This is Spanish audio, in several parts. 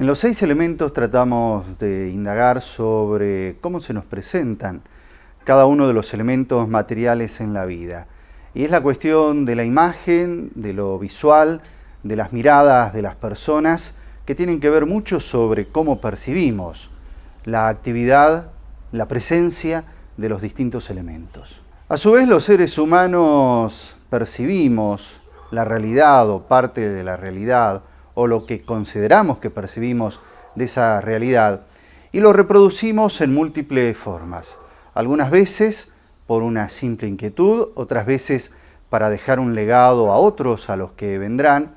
En los 6 elementos tratamos de indagar sobre cómo se nos presentan cada uno de los elementos materiales en la vida. Y es la cuestión de la imagen, de lo visual, de las miradas de las personas, que tienen que ver mucho sobre cómo percibimos la actividad, la presencia de los distintos elementos. A su vez, los seres humanos percibimos la realidad o parte de la realidad, o lo que consideramos que percibimos de esa realidad, y lo reproducimos en múltiples formas. Algunas veces por una simple inquietud, otras veces para dejar un legado a otros, a los que vendrán,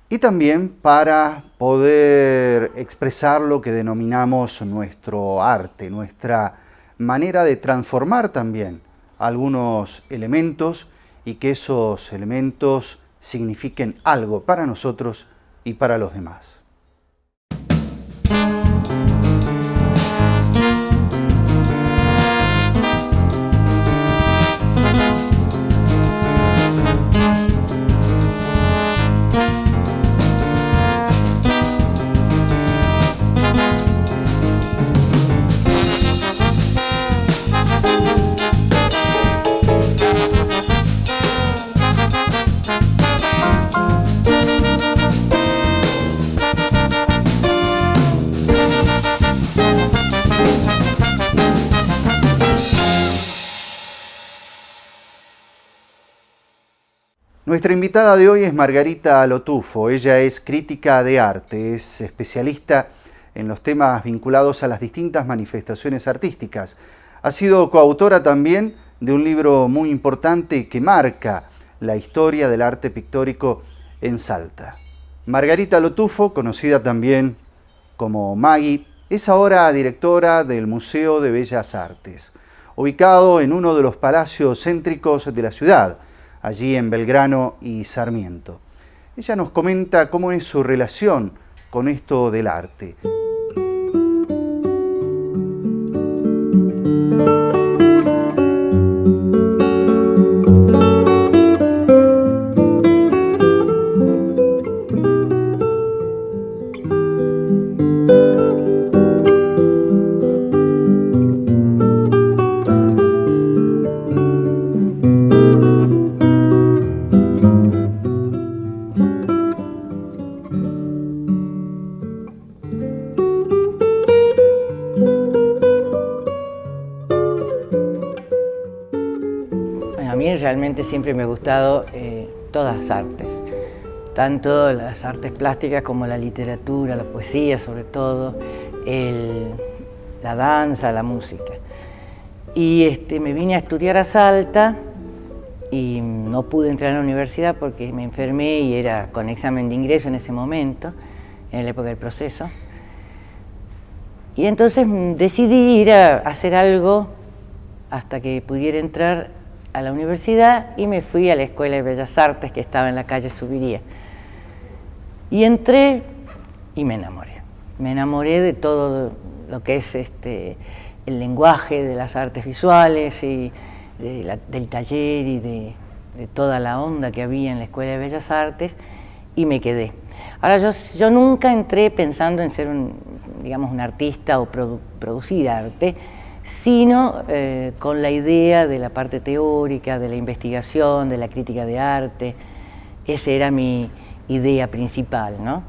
y también para poder expresar lo que denominamos nuestro arte, nuestra manera de transformar también algunos elementos y que esos elementos signifiquen algo para nosotros y para los demás. Nuestra invitada de hoy es Margarita Lotufo. Ella es crítica de arte, es especialista en los temas vinculados a las distintas manifestaciones artísticas. Ha sido coautora también de un libro muy importante que marca la historia del arte pictórico en Salta. Margarita Lotufo, conocida también como Maggie, es ahora directora del Museo de Bellas Artes, ubicado en uno de los palacios céntricos de la ciudad, allí en Belgrano y Sarmiento. Ella nos comenta cómo es su relación con esto del arte. A mí realmente siempre me ha gustado todas las artes, tanto las artes plásticas como la literatura, la poesía sobre todo, la danza, la música. Y me vine a estudiar a Salta y no pude entrar a la universidad porque me enfermé y era con examen de ingreso en ese momento, en la época del proceso. Y entonces decidí ir a hacer algo hasta que pudiera entrar a la universidad y me fui a la Escuela de Bellas Artes que estaba en la calle Subiría. Y entré y me enamoré. Me enamoré de todo lo que es el lenguaje de las artes visuales y del taller y de toda la onda que había en la Escuela de Bellas Artes y me quedé. Ahora yo nunca entré pensando en ser un artista o producir arte, sino con la idea de la parte teórica, de la investigación, de la crítica de arte. Esa era mi idea principal, ¿no?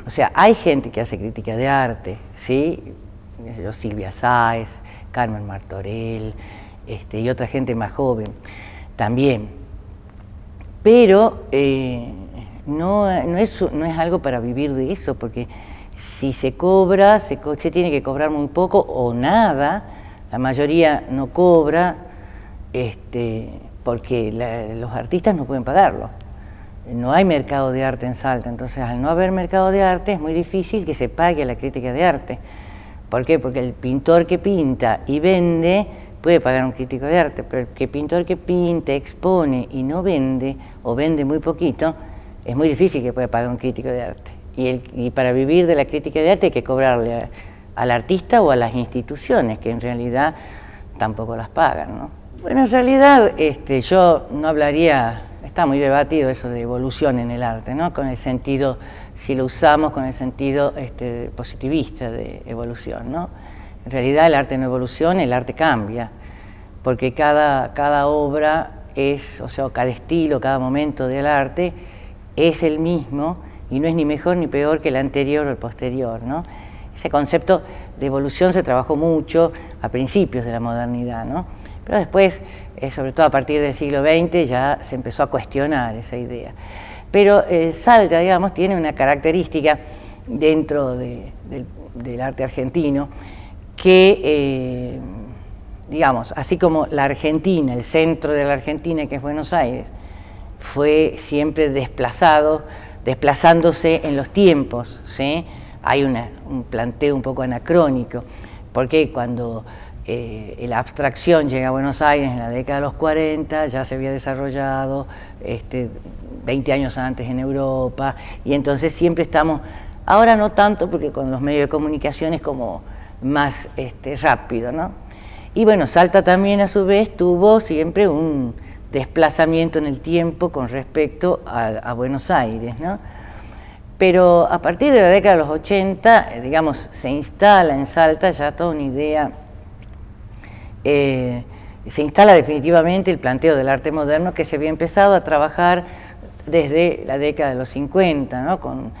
O sea, hay gente que hace crítica de arte, ¿sí? Silvia Sáez, Carmen Martorell, y otra gente más joven también. Pero no es algo para vivir de eso, porque si se cobra, se tiene que cobrar muy poco o nada. La mayoría no cobra porque los artistas no pueden pagarlo. No hay mercado de arte en Salta, entonces al no haber mercado de arte es muy difícil que se pague la crítica de arte. ¿Por qué? Porque el pintor que pinta y vende puede pagar un crítico de arte, pero el pintor que pinta, expone y no vende, o vende muy poquito, es muy difícil que pueda pagar un crítico de arte. Y para vivir de la crítica de arte hay que cobrarle al artista o a las instituciones, que en realidad tampoco las pagan, ¿no? Bueno, en realidad yo no hablaría está muy debatido eso de evolución en el arte, ¿no? Con el sentido, si lo usamos con el sentido positivista de evolución, ¿no? En realidad el arte no evoluciona, el arte cambia, porque cada obra es, o sea, cada estilo, cada momento del arte es el mismo y no es ni mejor ni peor que el anterior o el posterior, ¿no? Ese concepto de evolución se trabajó mucho a principios de la modernidad, ¿no? Pero después, sobre todo a partir del siglo XX, ya se empezó a cuestionar esa idea. Pero Salta, digamos, tiene una característica dentro del arte argentino que, digamos, así como la Argentina, el centro de la Argentina, que es Buenos Aires, fue siempre desplazándose en los tiempos, ¿sí? Hay un planteo un poco anacrónico, porque cuando la abstracción llega a Buenos Aires en la década de los 40, ya se había desarrollado 20 años antes en Europa, y entonces siempre estamos, ahora no tanto, porque con los medios de comunicación es como más rápido, ¿no? Y bueno, Salta también a su vez tuvo siempre un desplazamiento en el tiempo con respecto a Buenos Aires, ¿no? Pero a partir de la década de los 80, digamos, se instala en Salta ya toda una idea, se instala definitivamente el planteo del arte moderno que se había empezado a trabajar desde la década de los 50, ¿no? Con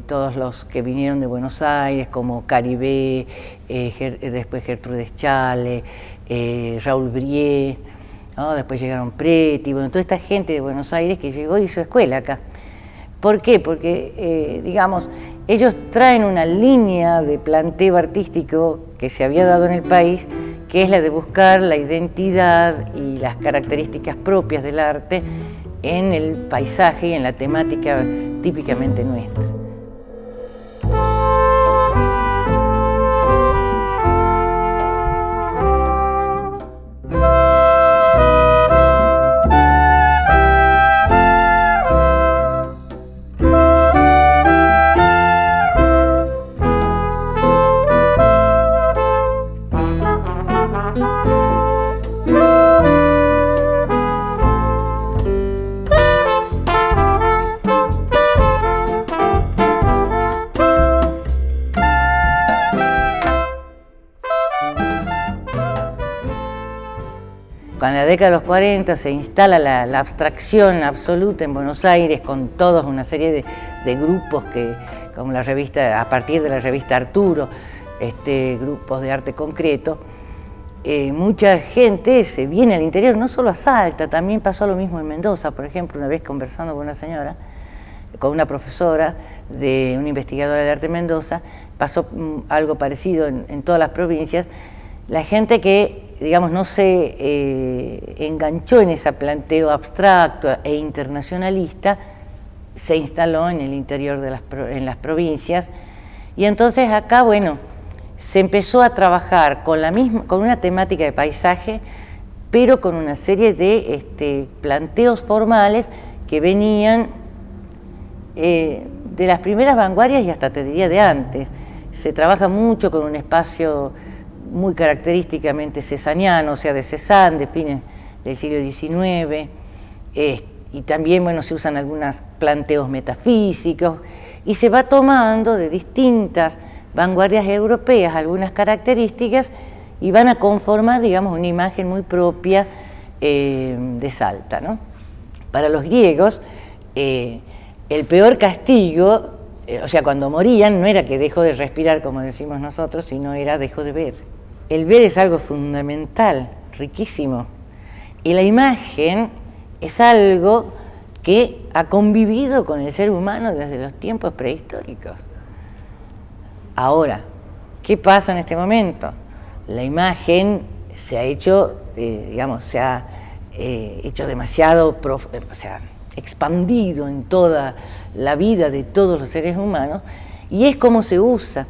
todos los que vinieron de Buenos Aires, como Caribé, después Gertrude Schale, Raúl Brie, ¿no? Después llegaron Preti, bueno, toda esta gente de Buenos Aires que llegó y hizo escuela acá. ¿Por qué? Porque, digamos, ellos traen una línea de planteo artístico que se había dado en el país, que es la de buscar la identidad y las características propias del arte en el paisaje y en la temática típicamente nuestra. En la década de los 40 se instala la abstracción absoluta en Buenos Aires con toda una serie de grupos que, como la revista, a partir de la revista Arturo, grupos de arte concreto, mucha gente se viene al interior, no solo a Salta, también pasó lo mismo en Mendoza. Por ejemplo, una vez conversando con una señora, con una profesora de una investigadora de arte en Mendoza, pasó algo parecido en todas las provincias. La gente que, digamos, no se enganchó en ese planteo abstracto e internacionalista, se instaló en el interior de en las provincias, y entonces acá, bueno, se empezó a trabajar con una temática de paisaje, pero con una serie de planteos formales que venían de las primeras vanguardias y hasta te diría de antes. Se trabaja mucho con un espacio muy característicamente cesaniano, o sea, de Cézanne, de fines del siglo XIX, y también, bueno, se usan algunos planteos metafísicos, y se va tomando de distintas vanguardias europeas algunas características y van a conformar, digamos, una imagen muy propia de Salta, ¿no? Para los griegos, el peor castigo, o sea, cuando morían, no era que dejó de respirar, como decimos nosotros, sino era dejó de ver. El ver es algo fundamental, riquísimo, y la imagen es algo que ha convivido con el ser humano desde los tiempos prehistóricos. Ahora, ¿qué pasa en este momento? La imagen se ha hecho, digamos, se ha hecho demasiado, o sea, expandido en toda la vida de todos los seres humanos, y es como se usa.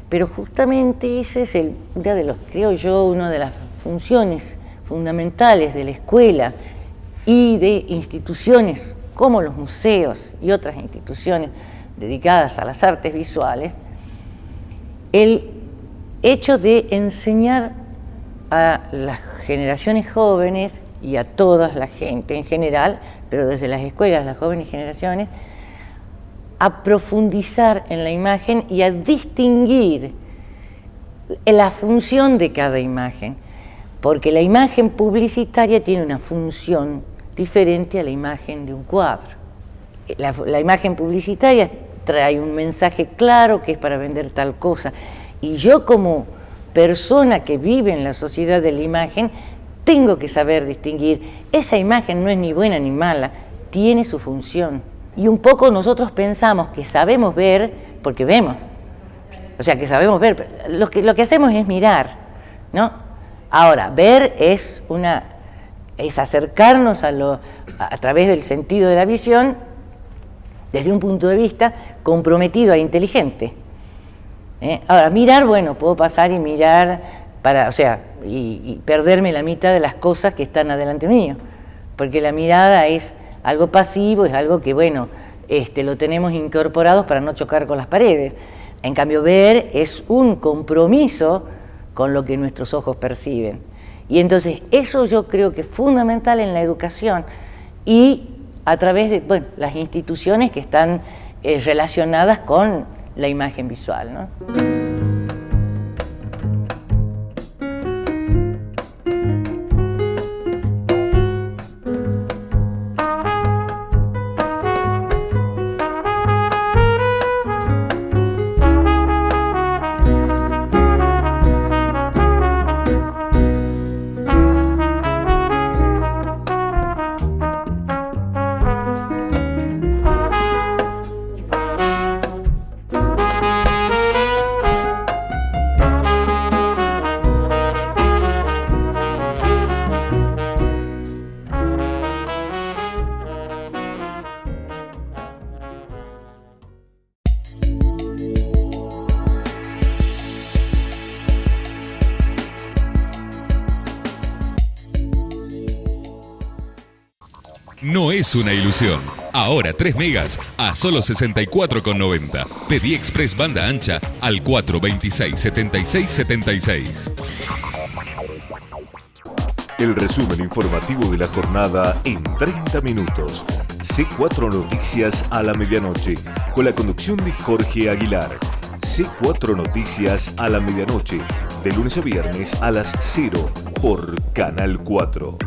Pero justamente ese es una de las funciones fundamentales de la escuela y de instituciones como los museos y otras instituciones dedicadas a las artes visuales, el hecho de enseñar a las generaciones jóvenes y a toda la gente en general, pero desde las escuelas, las jóvenes generaciones, a profundizar en la imagen y a distinguir la función de cada imagen, porque la imagen publicitaria tiene una función diferente a la imagen de un cuadro. La imagen publicitaria trae un mensaje claro que es para vender tal cosa, y yo como persona que vive en la sociedad de la imagen tengo que saber distinguir, esa imagen no es ni buena ni mala, tiene su función. Y un poco nosotros pensamos que sabemos ver porque vemos, o sea que sabemos ver, lo que hacemos es mirar, ¿no? Ahora, ver es acercarnos a través del sentido de la visión desde un punto de vista comprometido e inteligente. Ahora, mirar, bueno, puedo pasar y mirar y perderme la mitad de las cosas que están adelante mío, porque la mirada es algo pasivo, es algo que, bueno, lo tenemos incorporado para no chocar con las paredes. En cambio, ver es un compromiso con lo que nuestros ojos perciben. Y entonces, eso yo creo que es fundamental en la educación y a través de las instituciones que están relacionadas con la imagen visual, ¿no? No es una ilusión. Ahora 3 megas a solo 64,90. Pedí Express banda ancha al 426-7676. El resumen informativo de la jornada en 30 minutos. C4 Noticias a la medianoche, con la conducción de Jorge Aguilar. C4 Noticias a la medianoche, de lunes a viernes a las 0 por Canal 4.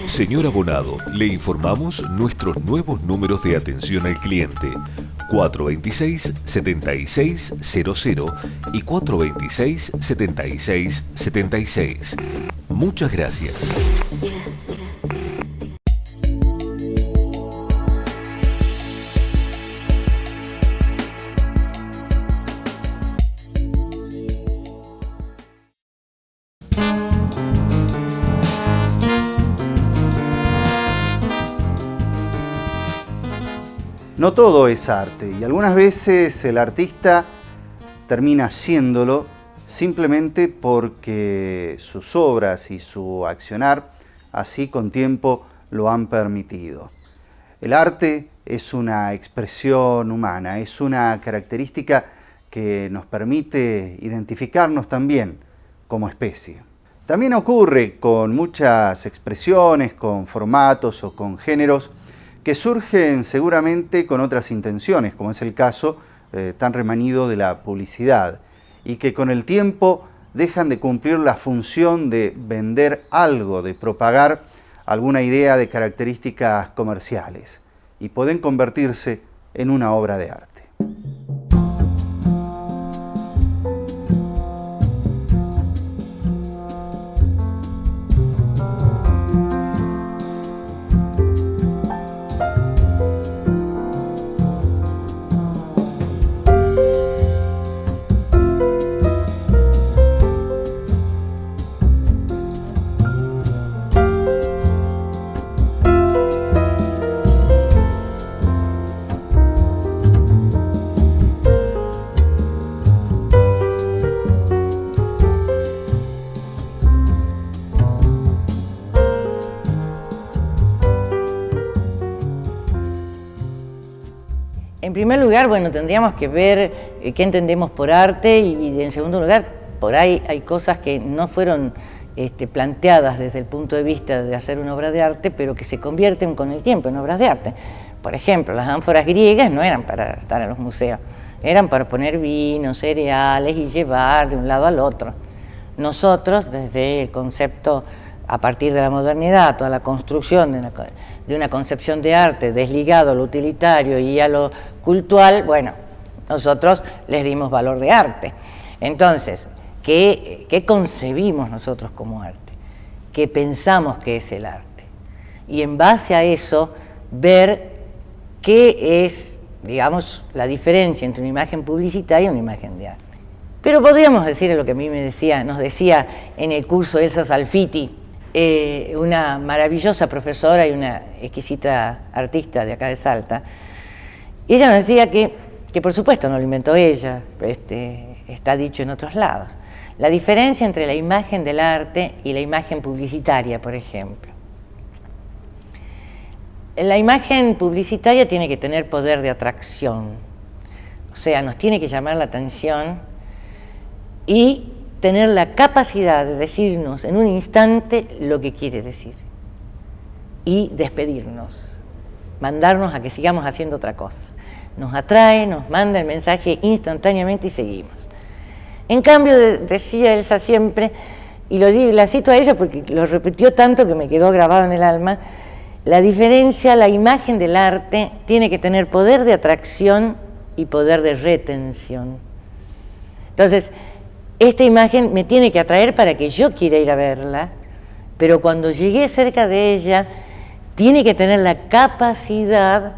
Señor abonado, le informamos nuestros nuevos números de atención al cliente: 426-7600 y 426-7676. Muchas gracias. No todo es arte y algunas veces el artista termina haciéndolo simplemente porque sus obras y su accionar así con tiempo lo han permitido. El arte es una expresión humana, es una característica que nos permite identificarnos también como especie. También ocurre con muchas expresiones, con formatos o con géneros que surgen seguramente con otras intenciones, como es el caso tan remanido de la publicidad, y que con el tiempo dejan de cumplir la función de vender algo, de propagar alguna idea de características comerciales, y pueden convertirse en una obra de arte. En primer lugar, bueno, tendríamos que ver qué entendemos por arte y en segundo lugar, por ahí hay cosas que no fueron planteadas desde el punto de vista de hacer una obra de arte, pero que se convierten con el tiempo en obras de arte. Por ejemplo, las ánforas griegas no eran para estar en los museos, eran para poner vino, cereales y llevar de un lado al otro. Nosotros, desde el concepto, a partir de la modernidad, toda la construcción de una concepción de arte desligado a lo utilitario y a lo cultural, bueno, nosotros les dimos valor de arte. Entonces, ¿qué concebimos nosotros como arte? ¿Qué pensamos que es el arte? Y en base a eso, ver qué es, digamos, la diferencia entre una imagen publicitaria y una imagen de arte. Pero podríamos decir lo que a mí nos decía en el curso Elsa Salfiti, una maravillosa profesora y una exquisita artista de acá de Salta. Y ella nos decía que por supuesto no lo inventó ella, está dicho en otros lados. La diferencia entre la imagen del arte y la imagen publicitaria, por ejemplo. La imagen publicitaria tiene que tener poder de atracción, o sea, nos tiene que llamar la atención y tener la capacidad de decirnos en un instante lo que quiere decir y despedirnos, mandarnos a que sigamos haciendo otra cosa. Nos atrae, nos manda el mensaje instantáneamente y seguimos. En cambio, decía Elsa siempre, y la cito a ella porque lo repitió tanto que me quedó grabado en el alma, la diferencia, la imagen del arte tiene que tener poder de atracción y poder de retención. Entonces, esta imagen me tiene que atraer para que yo quiera ir a verla, pero cuando llegué cerca de ella, tiene que tener la capacidad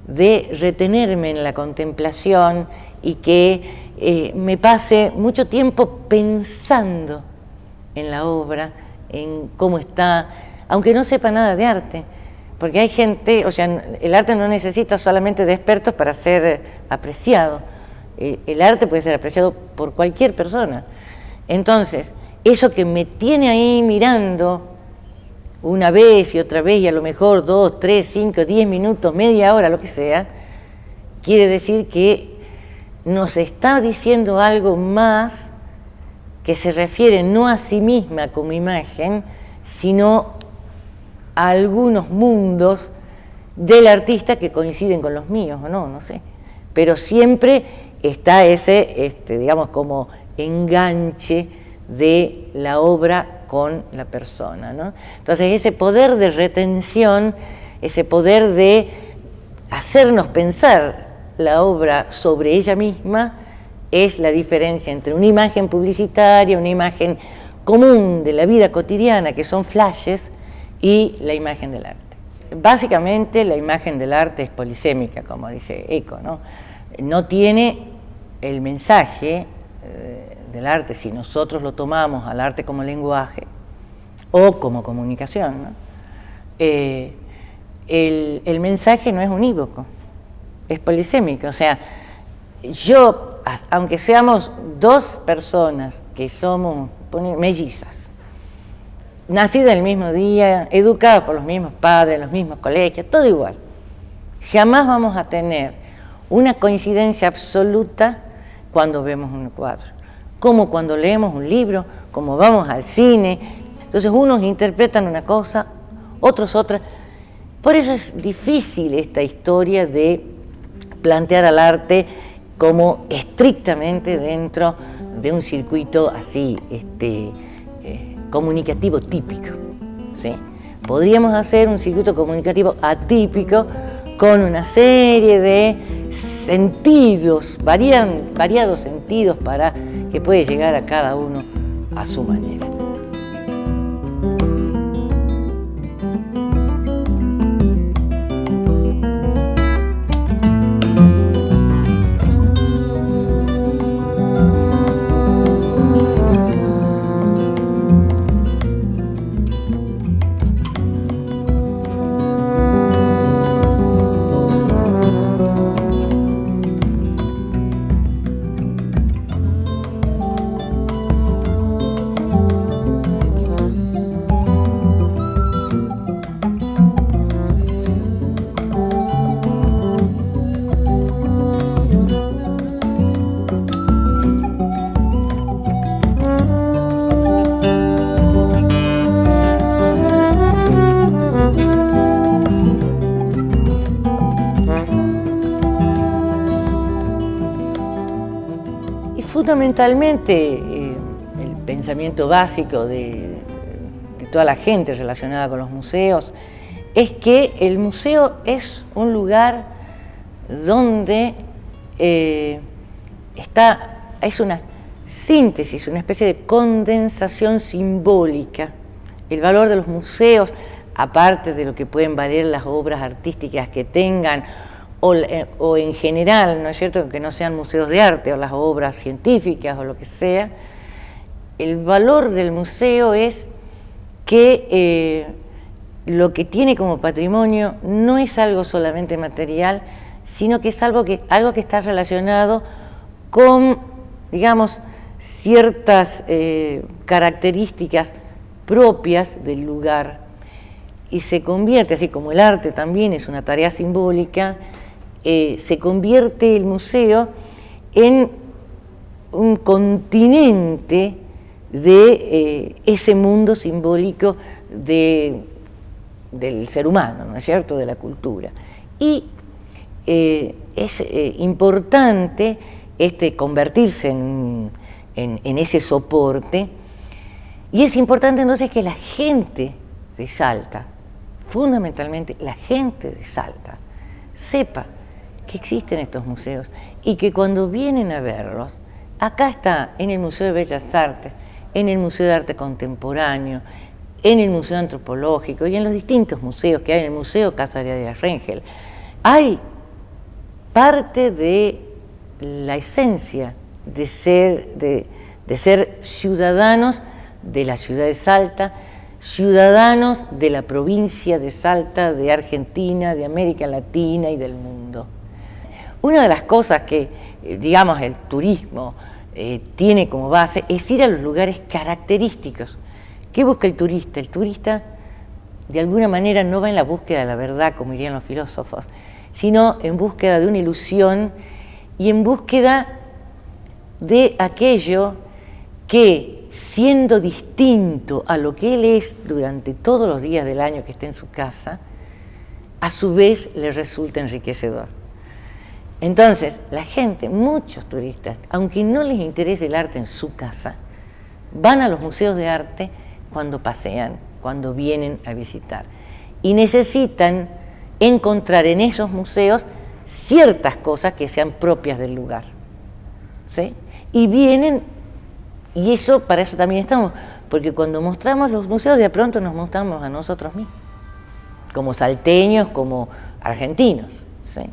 de retenerme en la contemplación y que me pase mucho tiempo pensando en la obra, en cómo está, aunque no sepa nada de arte, porque hay gente, o sea, el arte no necesita solamente de expertos para ser apreciado, el arte puede ser apreciado por cualquier persona. Entonces, eso que me tiene ahí mirando una vez y otra vez y a lo mejor 2, 3, 5, 10 minutos, media hora, lo que sea, quiere decir que nos está diciendo algo más que se refiere no a sí misma como imagen, sino a algunos mundos del artista que coinciden con los míos o no, no sé. Pero siempre está ese, digamos, como enganche de la obra con la persona, ¿no? Entonces, ese poder de retención, ese poder de hacernos pensar la obra sobre ella misma, es la diferencia entre una imagen publicitaria, una imagen común de la vida cotidiana, que son flashes, y la imagen del arte. Básicamente, la imagen del arte es polisémica, como dice Eco, ¿no? No tiene el mensaje del arte, si nosotros lo tomamos al arte como lenguaje o como comunicación, ¿no? El mensaje no es unívoco, es polisémico. O sea, yo, aunque seamos dos personas que somos mellizas, nacidas el mismo día, educadas por los mismos padres, los mismos colegios, todo igual, jamás vamos a tener una coincidencia absoluta cuando vemos un cuadro, como cuando leemos un libro, como vamos al cine. Entonces unos interpretan una cosa, otros otra. Por eso es difícil esta historia de plantear al arte como estrictamente dentro de un circuito así, comunicativo típico, ¿sí? Podríamos hacer un circuito comunicativo atípico con una serie de sentidos, variados sentidos para que puede llegar a cada uno a su manera. fundamentalmente el pensamiento básico de toda la gente relacionada con los museos es que el museo es un lugar donde es una síntesis, una especie de condensación simbólica. El valor de los museos, aparte de lo que pueden valer las obras artísticas que tengan, o en general, ¿no es cierto?, que no sean museos de arte o las obras científicas o lo que sea, el valor del museo es que lo que tiene como patrimonio no es algo solamente material, sino que es algo que está relacionado con, digamos, ciertas características propias del lugar, y se convierte, así como el arte también es una tarea simbólica, se convierte el museo en un continente de ese mundo simbólico del ser humano, ¿no es cierto?, de la cultura. Y es importante convertirse en ese soporte, y es importante entonces que la gente de Salta, fundamentalmente la gente de Salta, sepa que existen estos museos y que cuando vienen a verlos, acá está en el Museo de Bellas Artes, en el Museo de Arte Contemporáneo, en el Museo Antropológico y en los distintos museos que hay, en el Museo Casariadis Rengel, hay parte de la esencia de ser ciudadanos de la ciudad de Salta, ciudadanos de la provincia de Salta, de Argentina, de América Latina y del mundo. Una de las cosas que, digamos, el turismo tiene como base es ir a los lugares característicos. ¿Qué busca el turista? El turista, de alguna manera, no va en la búsqueda de la verdad, como dirían los filósofos, sino en búsqueda de una ilusión y en búsqueda de aquello que, siendo distinto a lo que él es durante todos los días del año que esté en su casa, a su vez le resulta enriquecedor. Entonces, la gente, muchos turistas, aunque no les interese el arte en su casa, van a los museos de arte cuando pasean, cuando vienen a visitar. Y necesitan encontrar en esos museos ciertas cosas que sean propias del lugar, ¿sí? Y vienen, y para eso también estamos, porque cuando mostramos los museos, de pronto nos mostramos a nosotros mismos, como salteños, como argentinos, ¿sí?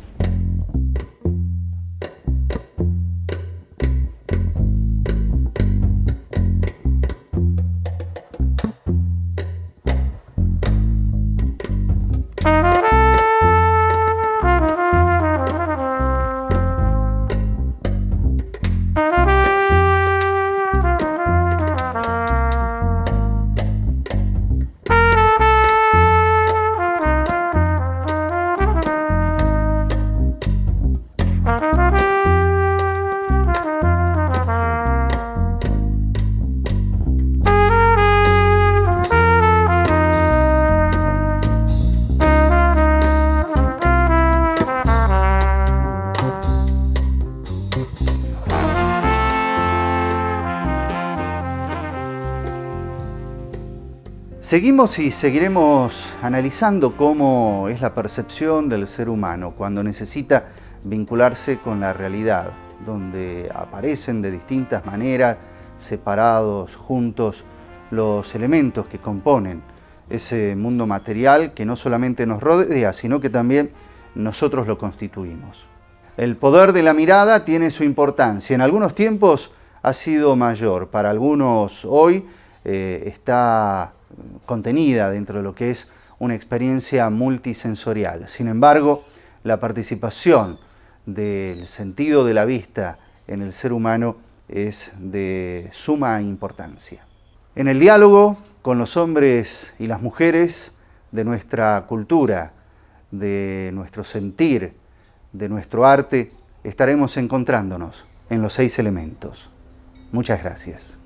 Seguimos y seguiremos analizando cómo es la percepción del ser humano cuando necesita vincularse con la realidad, donde aparecen de distintas maneras, separados, juntos, los elementos que componen ese mundo material que no solamente nos rodea, sino que también nosotros lo constituimos. El poder de la mirada tiene su importancia. En algunos tiempos ha sido mayor, para algunos hoy está contenida dentro de lo que es una experiencia multisensorial. Sin embargo, la participación del sentido de la vista en el ser humano es de suma importancia. En el diálogo con los hombres y las mujeres de nuestra cultura, de nuestro sentir, de nuestro arte, estaremos encontrándonos en los 6 elementos. Muchas gracias.